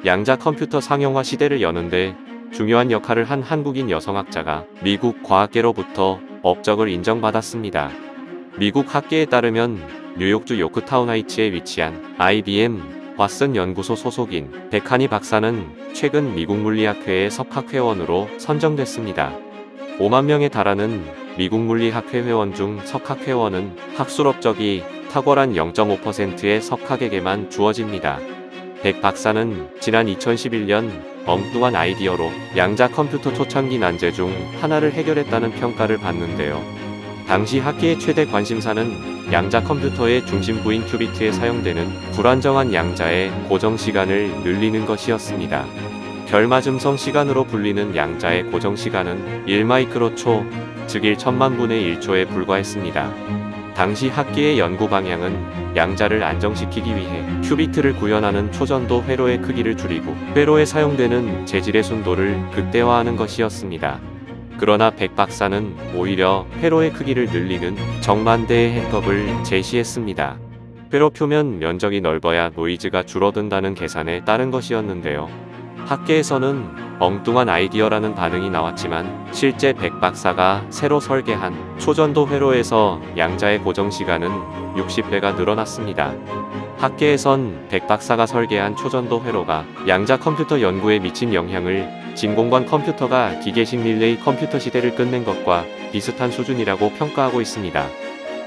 양자 컴퓨터 상용화 시대를 여는데 중요한 역할을 한 한국인 여성학자가 미국 과학계로부터 업적을 인정받았습니다. 미국 학계에 따르면 뉴욕주 요크타운 하이츠에 위치한 IBM 왓슨 연구소 소속인 백하니 박사는 최근 미국 물리학회의 석학회원으로 선정됐습니다. 5만 명에 달하는 미국 물리학회 회원 중 석학회원은 학술 업적이 탁월한 0.5%의 석학에게만 주어집니다. 백 박사는 지난 2011년 엉뚱한 아이디어로 양자 컴퓨터 초창기 난제 중 하나를 해결했다는 평가를 받는데요. 당시 학계의 최대 관심사는 양자 컴퓨터의 중심부인 큐비트에 사용되는 불안정한 양자의 고정 시간을 늘리는 것이었습니다. 결맞음성 시간으로 불리는 양자의 고정 시간은 1마이크로초, 즉 1천만분의 1초에 불과했습니다. 당시 학계의 연구 방향은 양자를 안정시키기 위해 큐비트를 구현하는 초전도 회로의 크기를 줄이고 회로에 사용되는 재질의 순도를 극대화하는 것이었습니다. 그러나 백 박사는 오히려 회로의 크기를 늘리는 정반대의 해법을 제시했습니다. 회로 표면 면적이 넓어야 노이즈가 줄어든다는 계산에 따른 것이었는데요. 학계에서는 엉뚱한 아이디어라는 반응이 나왔지만 실제 백 박사가 새로 설계한 초전도 회로에서 양자의 고정 시간은 60배가 늘어났습니다. 학계에선 백 박사가 설계한 초전도 회로가 양자 컴퓨터 연구에 미친 영향을 진공관 컴퓨터가 기계식 릴레이 컴퓨터 시대를 끝낸 것과 비슷한 수준이라고 평가하고 있습니다.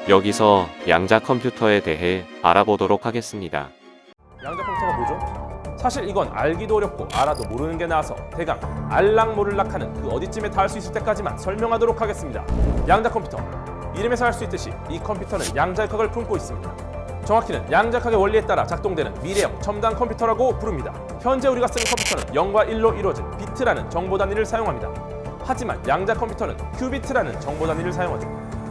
여기서 양자 컴퓨터에 대해 알아보도록 하겠습니다. 양자 컴퓨터가 뭐죠? 사실 이건 알기도 어렵고 알아도 모르는 게 나아서 대강 알락모를락하는 그 어디쯤에 닿을 수 있을 때까지만 설명하도록 하겠습니다. 양자 컴퓨터, 이름에서 알 수 있듯이 이 컴퓨터는 양자역학을 품고 있습니다. 정확히는 양자역학의 원리에 따라 작동되는 미래형 첨단 컴퓨터라고 부릅니다. 현재 우리가 쓰는 컴퓨터는 0과 1로 이루어진 비트라는 정보 단위를 사용합니다. 하지만 양자 컴퓨터는 큐비트라는 정보 단위를 사용하죠.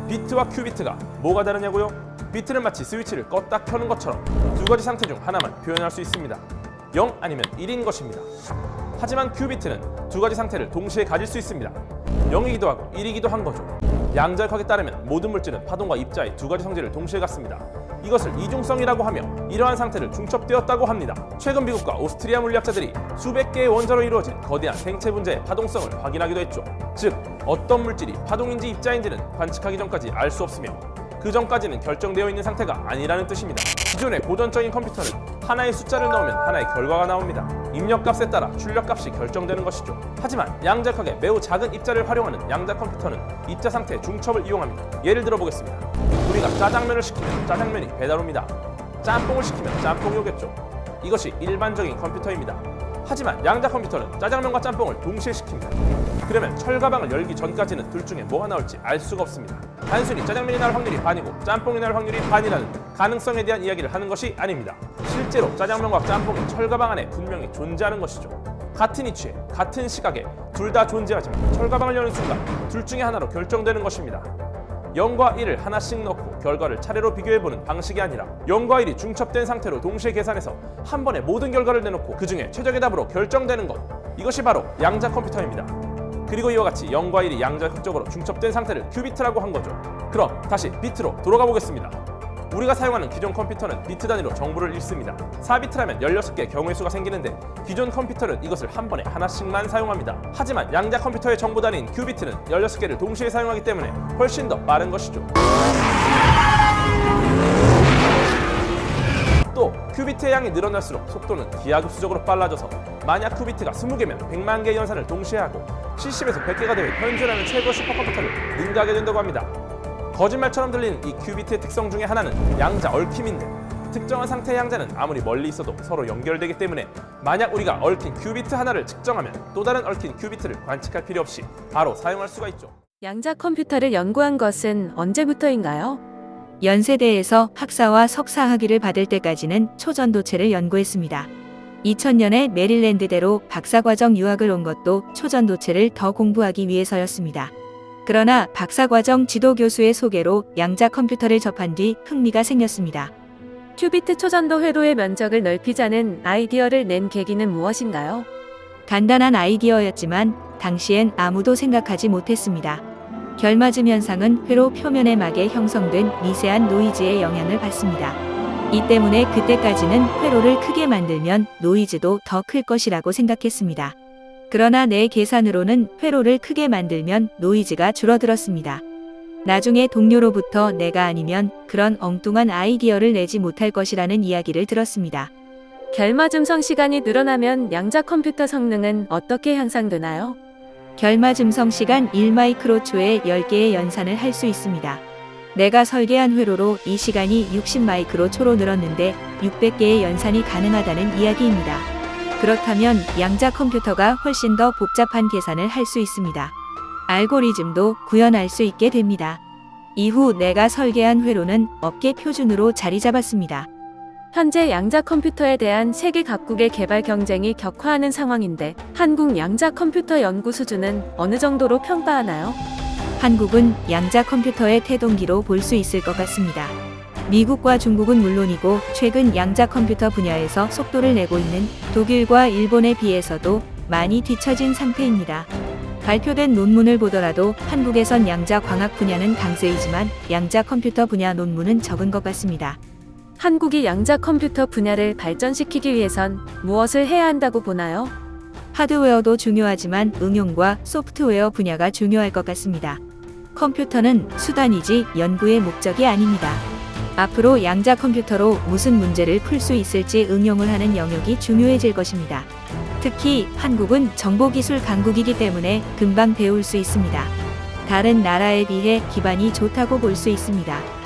비트와 큐비트가 뭐가 다르냐고요? 비트는 마치 스위치를 껐다 켜는 것처럼 두 가지 상태 중 하나만 표현할 수 있습니다. 0 아니면 1인 것입니다. 하지만 큐비트는 두 가지 상태를 동시에 가질 수 있습니다. 0이기도 하고 1이기도 한 거죠. 양자역학에 따르면 모든 물질은 파동과 입자의 두 가지 성질을 동시에 갖습니다. 이것을 이중성이라고 하며 이러한 상태를 중첩되었다고 합니다. 최근 미국과 오스트리아 물리학자들이 수백 개의 원자로 이루어진 거대한 생체 분자의 파동성을 확인하기도 했죠. 즉, 어떤 물질이 파동인지 입자인지는 관측하기 전까지 알 수 없으며 그 전까지는 결정되어 있는 상태가 아니라는 뜻입니다. 기존의 고전적인 컴퓨터는 하나의 숫자를 넣으면 하나의 결과가 나옵니다. 입력값에 따라 출력값이 결정되는 것이죠. 하지만 양자역학의 매우 작은 입자를 활용하는 양자 컴퓨터는 입자 상태의 중첩을 이용합니다. 예를 들어 보겠습니다. 우리가 짜장면을 시키면 짜장면이 배달 옵니다. 짬뽕을 시키면 짬뽕이 오겠죠. 이것이 일반적인 컴퓨터입니다. 하지만 양자 컴퓨터는 짜장면과 짬뽕을 동시에 시킵니다. 그러면 철가방을 열기 전까지는 둘 중에 뭐가 나올지 알 수가 없습니다. 단순히 짜장면이 나올 확률이 반이고 짬뽕이 나올 확률이 반이라는 가능성에 대한 이야기를 하는 것이 아닙니다. 실제로 짜장면과 짬뽕이 철가방 안에 분명히 존재하는 것이죠. 같은 위치에 같은 시각에 둘 다 존재하지만 철가방을 여는 순간 둘 중에 하나로 결정되는 것입니다. 0과 1을 하나씩 넣고 결과를 차례로 비교해보는 방식이 아니라 0과 1이 중첩된 상태로 동시에 계산해서 한 번에 모든 결과를 내놓고 그 중에 최적의 답으로 결정되는 것, 이것이 바로 양자 컴퓨터입니다. 그리고 이와 같이 0과 1이 양자역학적으로 중첩된 상태를 큐비트라고 한 거죠. 그럼 다시 비트로 돌아가 보겠습니다. 우리가 사용하는 기존 컴퓨터는 비트 단위로 정보를 읽습니다. 4비트라면 16개의 경우의 수가 생기는데 기존 컴퓨터는 이것을 한 번에 하나씩만 사용합니다. 하지만 양자 컴퓨터의 정보 단위인 큐비트는 16개를 동시에 사용하기 때문에 훨씬 더 빠른 것이죠. 또 큐비트의 양이 늘어날수록 속도는 기하급수적으로 빨라져서 만약 큐비트가 20개면 100만 개의 연산을 동시에 하고 70에서 100개가 되면 현존하는 최고 슈퍼컴퓨터를 능가하게 된다고 합니다. 거짓말처럼 들리는 이 큐비트의 특성 중에 하나는 양자 얽힘인데 특정한 상태의 양자는 아무리 멀리 있어도 서로 연결되기 때문에 만약 우리가 얽힌 큐비트 하나를 측정하면 또 다른 얽힌 큐비트를 관측할 필요 없이 바로 사용할 수가 있죠. 양자 컴퓨터를 연구한 것은 언제부터인가요? 연세대에서 학사와 석사 학위를 받을 때까지는 초전도체를 연구했습니다. 2000년에 메릴랜드대로 박사과정 유학을 온 것도 초전도체를 더 공부하기 위해서였습니다. 그러나 박사과정 지도교수의 소개로 양자 컴퓨터를 접한 뒤 흥미가 생겼습니다. 큐비트 초전도 회로의 면적을 넓히자는 아이디어를 낸 계기는 무엇인가요? 간단한 아이디어였지만 당시엔 아무도 생각하지 못했습니다. 결맞음 현상은 회로 표면의 막에 형성된 미세한 노이즈의 영향을 받습니다. 이 때문에 그때까지는 회로를 크게 만들면 노이즈도 더 클 것이라고 생각했습니다. 그러나 내 계산으로는 회로를 크게 만들면 노이즈가 줄어들었습니다. 나중에 동료로부터 내가 아니면 그런 엉뚱한 아이디어를 내지 못할 것이라는 이야기를 들었습니다. 결마즘성 시간이 늘어나면 양자 컴퓨터 성능은 어떻게 향상되나요? 결마즘성 시간 1마이크로초에 10개의 연산을 할 수 있습니다. 내가 설계한 회로로 이 시간이 60마이크로초로 늘었는데 600개의 연산이 가능하다는 이야기입니다. 그렇다면 양자 컴퓨터가 훨씬 더 복잡한 계산을 할 수 있습니다. 알고리즘도 구현할 수 있게 됩니다. 이후 내가 설계한 회로는 업계 표준으로 자리 잡았습니다. 현재 양자 컴퓨터에 대한 세계 각국의 개발 경쟁이 격화하는 상황인데 한국 양자 컴퓨터 연구 수준은 어느 정도로 평가하나요? 한국은 양자 컴퓨터의 태동기로 볼 수 있을 것 같습니다. 미국과 중국은 물론이고 최근 양자 컴퓨터 분야에서 속도를 내고 있는 독일과 일본에 비해서도 많이 뒤처진 상태입니다. 발표된 논문을 보더라도 한국에선 양자 광학 분야는 강세이지만 양자 컴퓨터 분야 논문은 적은 것 같습니다. 한국이 양자 컴퓨터 분야를 발전시키기 위해선 무엇을 해야 한다고 보나요? 하드웨어도 중요하지만 응용과 소프트웨어 분야가 중요할 것 같습니다. 컴퓨터는 수단이지 연구의 목적이 아닙니다. 앞으로 양자 컴퓨터로 무슨 문제를 풀 수 있을지 응용을 하는 영역이 중요해질 것입니다. 특히 한국은 정보기술 강국이기 때문에 금방 배울 수 있습니다. 다른 나라에 비해 기반이 좋다고 볼 수 있습니다.